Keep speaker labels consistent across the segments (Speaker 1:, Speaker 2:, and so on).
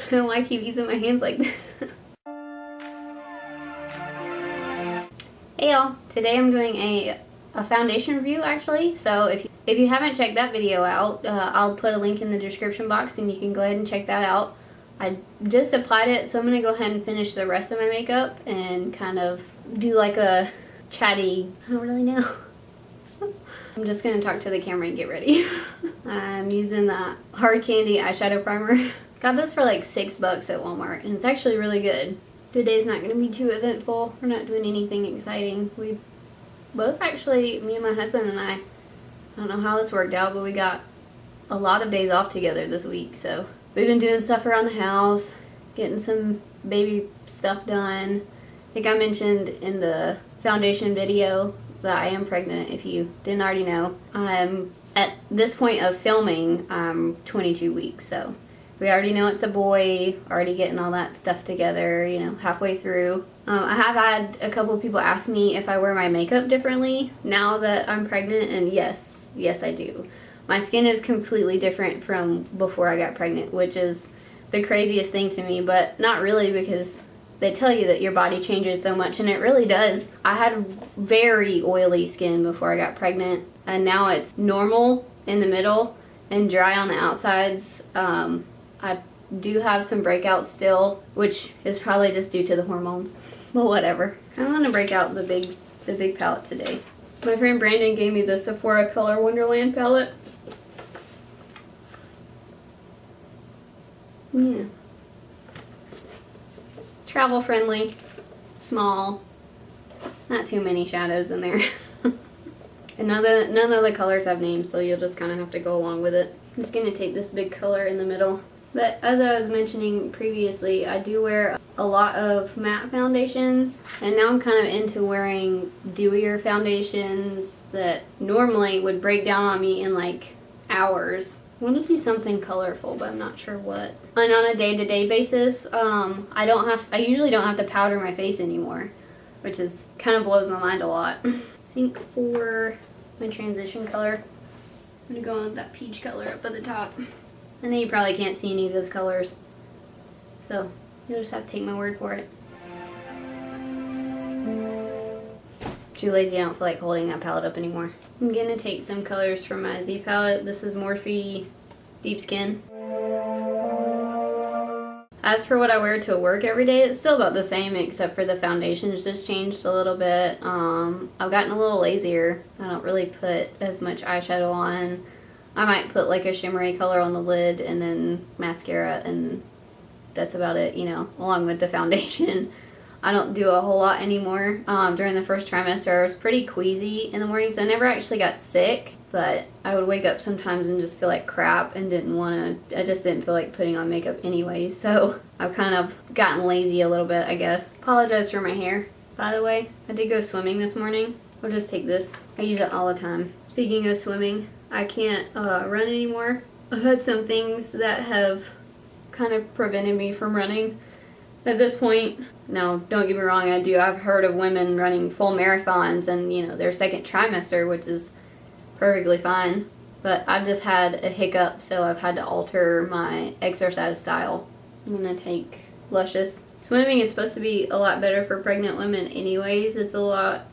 Speaker 1: I don't know why I keep using my hands like this. Hey y'all, today I'm doing a foundation review actually. So if you haven't checked that video out, I'll put a link in the description box and you can go ahead and check that out. I just applied it, so I'm going to go ahead and finish the rest of my makeup and kind of do like a chatty, I don't really know. I'm just going to talk to the camera and get ready. I'm using the Hard Candy eyeshadow primer. Got this for like $6 at Walmart and it's actually really good. Today's not going to be too eventful. We're not doing anything exciting. We both actually, me and my husband and I don't know how this worked out, but we got a lot of days off together this week. So we've been doing stuff around the house, getting some baby stuff done. I think I mentioned in the foundation video that I am pregnant, if you didn't already know. I'm at this point of filming, I'm 22 weeks, so we already know it's a boy, already getting all that stuff together, you know, halfway through. I have had a couple of people ask me if I wear my makeup differently now that I'm pregnant, and yes I do. My skin is completely different from before I got pregnant, which is the craziest thing to me, but not really, because they tell you that your body changes so much, and it really does. I had very oily skin before I got pregnant, and now it's normal in the middle and dry on the outsides. I do have some breakouts still, which is probably just due to the hormones, but whatever. I want to break out the big palette today. My friend Brandon gave me the Sephora Color Wonderland palette. Yeah. Travel friendly, small, not too many shadows in there. And none of the colors have names, so you'll just kind of have to go along with it. I'm just going to take this big color in the middle. But as I was mentioning previously, I do wear a lot of matte foundations, and now I'm kind of into wearing dewier foundations that normally would break down on me in like hours. I want to do something colorful, but I'm not sure what. And on a day-to-day basis, I usually don't have to powder my face anymore, which is kind of blows my mind a lot. I think for my transition color, I'm gonna go with that peach color up at the top. I know you probably can't see any of those colors, so you'll just have to take my word for it. Too lazy, I don't feel like holding that palette up anymore. I'm gonna take some colors from my Z palette. This is Morphe Deep Skin. As for what I wear to work every day, it's still about the same, except for the foundations just changed a little bit. I've gotten a little lazier. I don't really put as much eyeshadow on. I might put like a shimmery color on the lid and then mascara, and that's about it, you know, along with the foundation. I don't do a whole lot anymore. During the first trimester, I was pretty queasy in the mornings. I never actually got sick, but I would wake up sometimes and just feel like crap and I just didn't feel like putting on makeup anyway. So I've kind of gotten lazy a little bit, I guess. Apologize for my hair, by the way. I did go swimming this morning. I'll just take this. I use it all the time. Speaking of swimming, I can't run anymore. I've had some things that have kind of prevented me from running at this point. Now, don't get me wrong, I've heard of women running full marathons and, you know, their second trimester, which is perfectly fine. But I've just had a hiccup, so I've had to alter my exercise style. I'm gonna take Luscious. Swimming is supposed to be a lot better for pregnant women anyways. It's a lot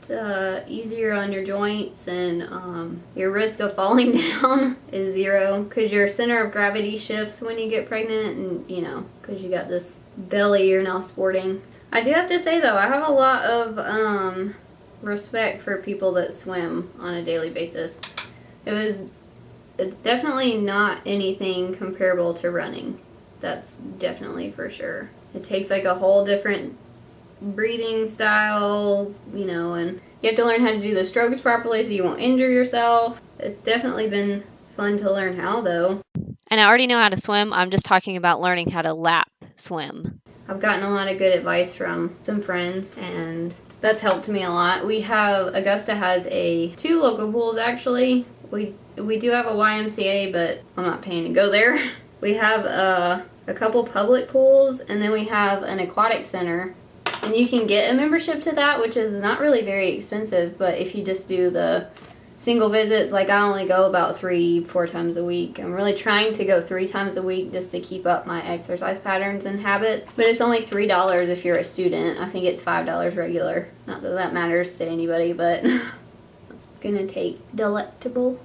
Speaker 1: easier on your joints, and your risk of falling down is 0, because your center of gravity shifts when you get pregnant, and, you know, because you got this belly you're now sporting. I do have to say though, I have a lot of respect for people that swim on a daily basis. It's definitely not anything comparable to running. That's definitely for sure. It takes like a whole different breathing style, you know, and you have to learn how to do the strokes properly so you won't injure yourself. It's definitely been fun to learn how though.
Speaker 2: And I already know how to swim. I'm just talking about learning how to lap swim.
Speaker 1: I've gotten a lot of good advice from some friends, and that's helped me a lot. Augusta has 2 local pools actually. We do have a YMCA, but I'm not paying to go there. We have a couple public pools, and then we have an aquatic center. And you can get a membership to that, which is not really very expensive, but if you just do the single visits. Like I only go about 3-4 times a week. I'm really trying to go 3 times a week just to keep up my exercise patterns and habits. But it's only $3 if you're a student. I think it's $5 regular. Not that that matters to anybody, but gonna take Delectable.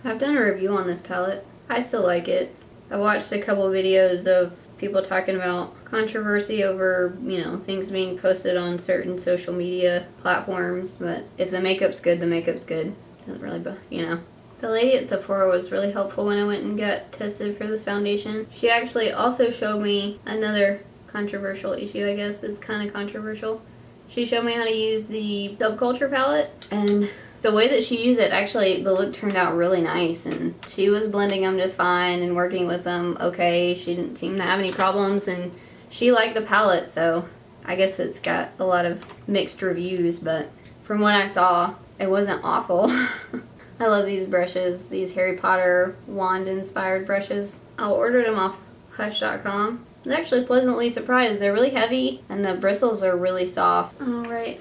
Speaker 1: I've done a review on this palette. I still like it. I watched a couple videos of people talking about controversy over, you know, things being posted on certain social media platforms, but if the makeup's good, the makeup's good. Doesn't really, you know. The lady at Sephora was really helpful when I went and got tested for this foundation. She actually also showed me another controversial issue, I guess. It's kind of controversial. She showed me how to use the Subculture palette, and the way that she used it, actually, the look turned out really nice, and she was blending them just fine and working with them okay. She didn't seem to have any problems, and she liked the palette, so I guess it's got a lot of mixed reviews, but from what I saw, it wasn't awful. I love these brushes, these Harry Potter wand-inspired brushes. I ordered them off Hush.com. I was actually pleasantly surprised. They're really heavy, and the bristles are really soft. Alright,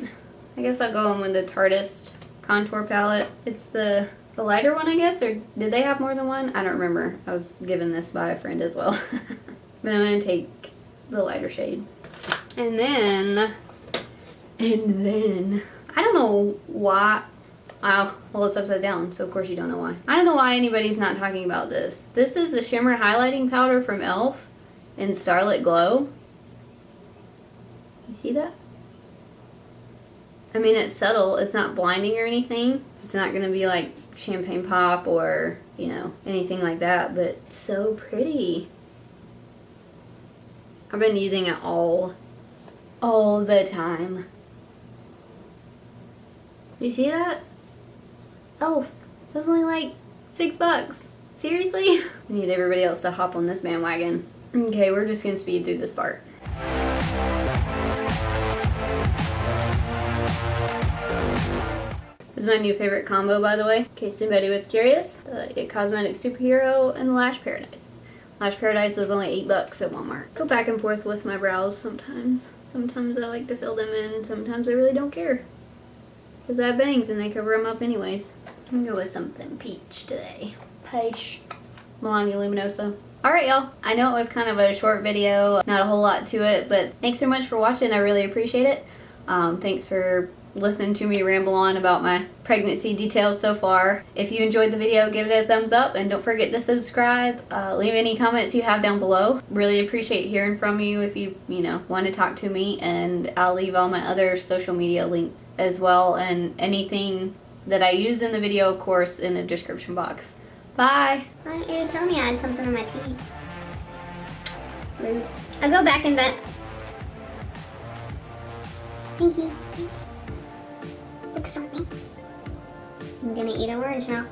Speaker 1: I guess I'll go in with the Tarte contour palette. It's the lighter one, I guess, or did they have more than one? I don't remember. I was given this by a friend as well. But I'm going to take the lighter shade. And then, I don't know why. Oh, well, it's upside down, so of course you don't know why. I don't know why anybody's not talking about this. This is the shimmer highlighting powder from e.l.f. in Starlight Glow. You see that? I mean, it's subtle. It's not blinding or anything. It's not going to be like champagne pop or, you know, anything like that, but it's so pretty. I've been using it all the time. You see that? Oh, that was only like $6. Seriously? I need everybody else to hop on this bandwagon. Okay, we're just going to speed through this part. This is my new favorite combo, by the way, in case anybody was curious. The It Cosmetics Superhero and the Lash Paradise. Lash Paradise was only $8 at Walmart. Go back and forth with my brows sometimes. Sometimes I like to fill them in, sometimes I really don't care. Because I have bangs and they cover them up anyways. I'm gonna go with something peach today. Peach. Milani Luminoso. Alright, y'all. I know it was kind of a short video, not a whole lot to it, but thanks so much for watching. I really appreciate it. Thanks for listening to me ramble on about my pregnancy details so far. If you enjoyed the video, give it a thumbs up and don't forget to subscribe. Leave any comments you have down below. Really appreciate hearing from you if you want to talk to me, and I'll leave all my other social media links as well, and anything that I used in the video, of course, in the description box. Bye!
Speaker 3: Why don't you tell me I had something on my teeth? Rude. I'll go back and vent. Thank you. Thank you. Looks on me. I'm gonna eat an orange now.